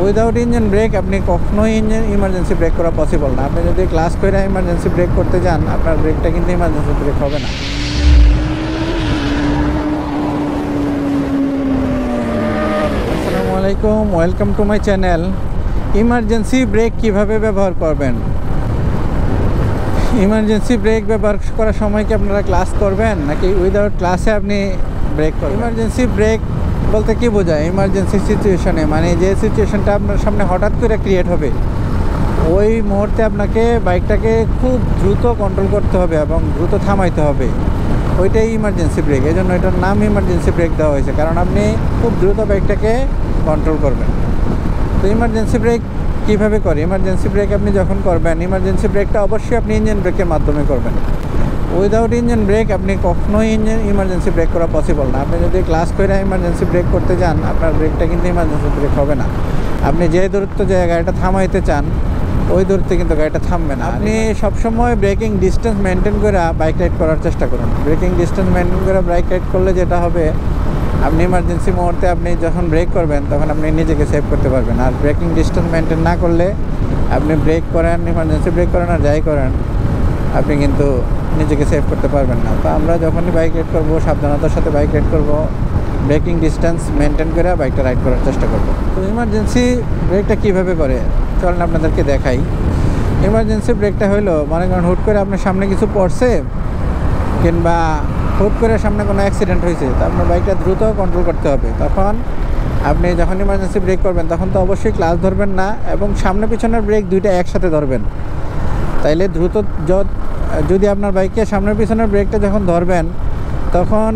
Without engine brake আপনি কখনোই emergency break করা পসিবল না। আপনি যদি ক্লাস করে ইমার্জেন্সি ব্রেক করতে যান, আপনার ব্রেকটা কিন্তু ইমার্জেন্সি ব্রেক হবে না। আসসালামু আলাইকুম, welcome to my channel. Emergency break কিভাবে ব্যবহার করবেন? ইমার্জেন্সি ব্রেক ব্যবহার করার সময় কি আপনারা ক্লাস করবেন, নাকি উইদাউট ক্লাসে আপনি ব্রেক করবেন? ইমার্জেন্সি ব্রেক বলতে কি বোঝায়? ইমার্জেন্সি সিচুয়েশনে, মানে যে সিচুয়েশনটা আপনার সামনে হঠাৎ করে ক্রিয়েট হবে, ওই মুহূর্তে আপনাকে বাইকটাকে খুব দ্রুত কন্ট্রোল করতে হবে এবং দ্রুত থামাইতে হবে, ওইটাই ইমার্জেন্সি ব্রেক। এই জন্য এটার নাম ইমার্জেন্সি ব্রেক দেওয়া হয়েছে, কারণ আপনি খুব দ্রুত বাইকটাকে কন্ট্রোল করবেন। তো ইমার্জেন্সি ব্রেক কীভাবে করে? ইমার্জেন্সি ব্রেক আপনি যখন করবেন, ইমার্জেন্সি ব্রেকটা অবশ্যই আপনি ইঞ্জিন ব্রেকের মাধ্যমে করবেন। উইদাউট ইঞ্জিন ব্রেক আপনি কখনোই ইমার্জেন্সি ব্রেক করা পসিবল না। আপনি যদি ক্লাস করে ইমার্জেন্সি ব্রেক করতে যান, আপনার ব্রেকটা কিন্তু ইমার্জেন্সি ব্রেক হবে না। আপনি যে দূরত্ব যে গাড়িটা থামাইতে চান, ওই দূরত্বে কিন্তু গাড়িটা থামবে না। আপনি সবসময় ব্রেকিং ডিস্টেন্স মেনটেন করে বাইক রাইড করার চেষ্টা করুন। ব্রেকিং ডিস্টেন্স মেনটেন করে বাইক রাইড করলে যেটা হবে, আপনি ইমার্জেন্সি মুহূর্তে আপনি যখন ব্রেক করবেন, তখন আপনি নিজেকে সেভ করতে পারবেন। আর ব্রেকিং ডিস্টেন্স মেনটেন না করলে আপনি ব্রেক করেন, ইমার্জেন্সি ব্রেক করেন আর যাই করেন, আপনি কিন্তু নিজেকে সেভ করতে পারবেন না। তো আমরা যখনই বাইক রাইড করবো, সাবধানতার সাথে বাইক রাইড করবো, ব্রেকিং ডিস্টেন্স মেনটেন করে বাইকটা রাইড করার চেষ্টা করবো। তো ইমার্জেন্সি ব্রেকটা কীভাবে করে চলেন আপনাদেরকে দেখাই। ইমার্জেন্সি ব্রেকটা হলো, মনে করেন হুট করে আপনার সামনে কিছু পড়ছে, কিংবা হুট করে সামনে কোনো অ্যাক্সিডেন্ট হয়েছে, তো আপনার বাইকটা দ্রুত কন্ট্রোল করতে হবে। তখন আপনি যখন ইমার্জেন্সি ব্রেক করবেন, তখন তো অবশ্যই ক্লাচ ধরবেন না, এবং সামনে পিছনের ব্রেক দুইটা একসাথে ধরবেন। তাইলে দ্রুত যদি আপনার বাইকে সামনের পিছনের ব্রেকটা যখন ধরবেন, তখন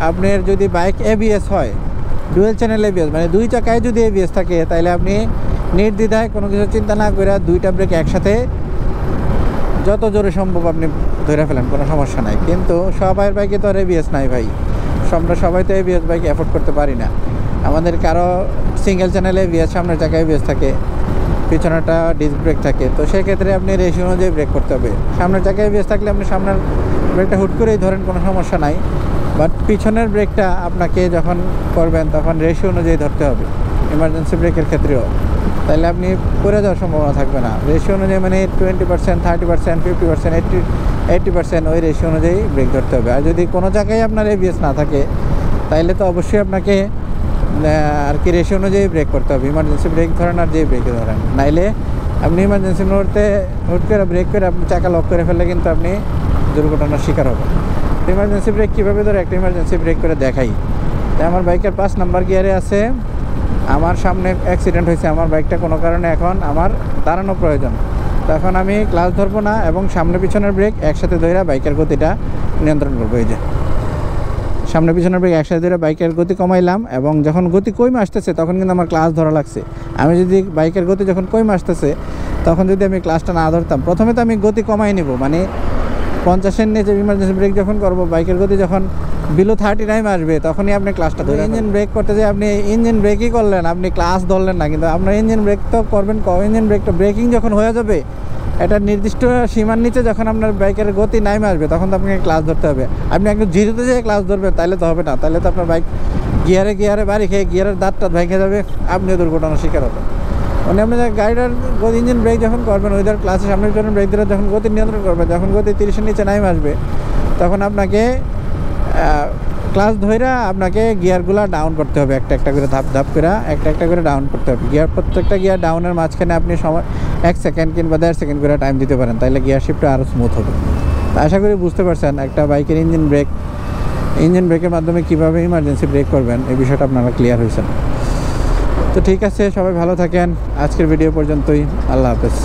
আপনার যদি বাইক এবিএস হয়, ডুয়েল চ্যানেল এবিএস, মানে দুই চাকায় যদি এবিএস থাকে, তাইলে আপনি নির্দ্বিধায় কোনো কিছু চিন্তা না করে দুইটা ব্রেক একসাথে যত জোরে সম্ভব আপনি ধরে ফেলেন, কোনো সমস্যা নাই। কিন্তু সবার বাইকে তো আর এবিএস নাই ভাই, আমরা সবাই তো এবিএস বাইক অ্যাফোর্ড করতে পারি না। আমাদের কারো সিঙ্গেল চ্যানেল এবিএস, সামনের চাকায় এবিএস থাকে, পিছনেরটা ডিস্ক ব্রেক থাকে। তো সেক্ষেত্রে আপনি রেশিও অনুযায়ী ব্রেক করতে হবে। সামনের চাকায় এবিএস থাকলে আপনি সামনের ব্রেকটা হুট করেই ধরেন, কোনো সমস্যা নাই। বাট পিছনের ব্রেকটা আপনাকে যখন করবেন, তখন রেশিও অনুযায়ী ধরতে হবে, ইমার্জেন্সি ব্রেকের ক্ষেত্রেও। তাহলে আপনি পড়ে যাওয়ার সম্ভাবনা থাকবে না। রেশিও অনুযায়ী, মানে 20%, 30%, 50%, 80% ওই রেশিও অনুযায়ী ব্রেক ধরতে হবে। আর যদি কোনো জায়গায় আপনার এবিএস না থাকে, তাইলে তো অবশ্যই আপনাকে আর কি রেশিও অনুযায়ী ব্রেক করতে হবে। ইমার্জেন্সি ব্রেক ধরেন আর যেই ব্রেকে ধরেন, নাইলে আপনি ইমার্জেন্সি মুহূর্তে হুট করে ব্রেক করে আপনি চাকা লক করে ফেললে কিন্তু আপনি দুর্ঘটনার শিকার হবেন। ইমার্জেন্সি ব্রেক কীভাবে ধরে একটা ইমার্জেন্সি ব্রেক করে দেখাই। তাই আমার বাইকের 5 নাম্বার গিয়ারে আছে, আমার সামনে অ্যাক্সিডেন্ট হয়েছে, আমার বাইকটা কোনো কারণে এখন আমার দাঁড়ানো প্রয়োজন। তখন আমি ক্লাচ ধরবো না, এবং সামনে পিছনের ব্রেক একসাথে ধরে বাইকের গতিটা নিয়ন্ত্রণ করবো। এই যে সামনে পিছনের ব্রেক একসাথে ধরে বাইকের গতি কমাইলাম, এবং যখন গতি কমে আসতেছে, তখন কিন্তু আমার ক্লাচ ধরা লাগছে। আমি যদি বাইকের গতি যখন কমে আসতেছে, তখন যদি আমি ক্লাচটা না ধরতাম, প্রথমে তো আমি গতি কমাই নিব, মানে 50-এর নিচে ইমার্জেন্সি ব্রেক যখন করবো, বাইকের গতি যখন বিলো 39 আসবে, তখনই আপনি ক্লাচটা ধরে। ইঞ্জিন ব্রেক করতে যে আপনি ইঞ্জিন ব্রেকই করলেন, আপনি ক্লাচ ধরলেন না, কিন্তু আপনার ইঞ্জিন ব্রেক তো করবেন। ইঞ্জিন ব্রেকটা ব্রেকিং যখন হয়ে যাবে, এটা নির্দিষ্ট সীমার নিচে যখন আপনার বাইকের গতি নামে আসবে, তখন তো আপনাকে ক্লাচ ধরতে হবে। আপনি একটু জিরোতে যেয়ে ক্লাচ ধরবেন, তাহলে তো হবে না। তাহলে তো আপনার বাইক গিয়ারে বাড়ি খেয়ে গিয়ারের দাঁতটা ভেঙে যাবে, আপনিও দুর্ঘটনার শিকার হবেন। মানে আপনি গাড়িটার ইঞ্জিন ব্রেক যখন করবেন, ওইটার ক্লাসের সামনে পিছনের ব্রেক ধরে যখন গতি নিয়ন্ত্রণ করবেন, যখন গতি 30-এর নিচে নামে আসবে, তখন আপনাকে ক্লাচ ধরে আপনাকে গিয়ারগুলো ডাউন করতে হবে, একটা একটা করে ধাপ করে একটা করে ডাউন করতে হবে। প্রত্যেকটা গিয়ার ডাউনের মাঝখানে আপনি সময় 1 সেকেন্ড কিংবা 1.5 সেকেন্ড করে টাইম দিতে পারেন, তাহলে গিয়ার শিফটটা আরও স্মুথ হবে। তো আশা করি বুঝতে পারছেন একটা বাইকের ইঞ্জিন ব্রেকের মাধ্যমে কীভাবে ইমার্জেন্সি ব্রেক করবেন, এই বিষয়টা আপনারা ক্লিয়ার হয়েছেন। তো ঠিক আছে, সবাই ভালো থাকেন। আজকের ভিডিও পর্যন্তই। আল্লাহ হাফেজ।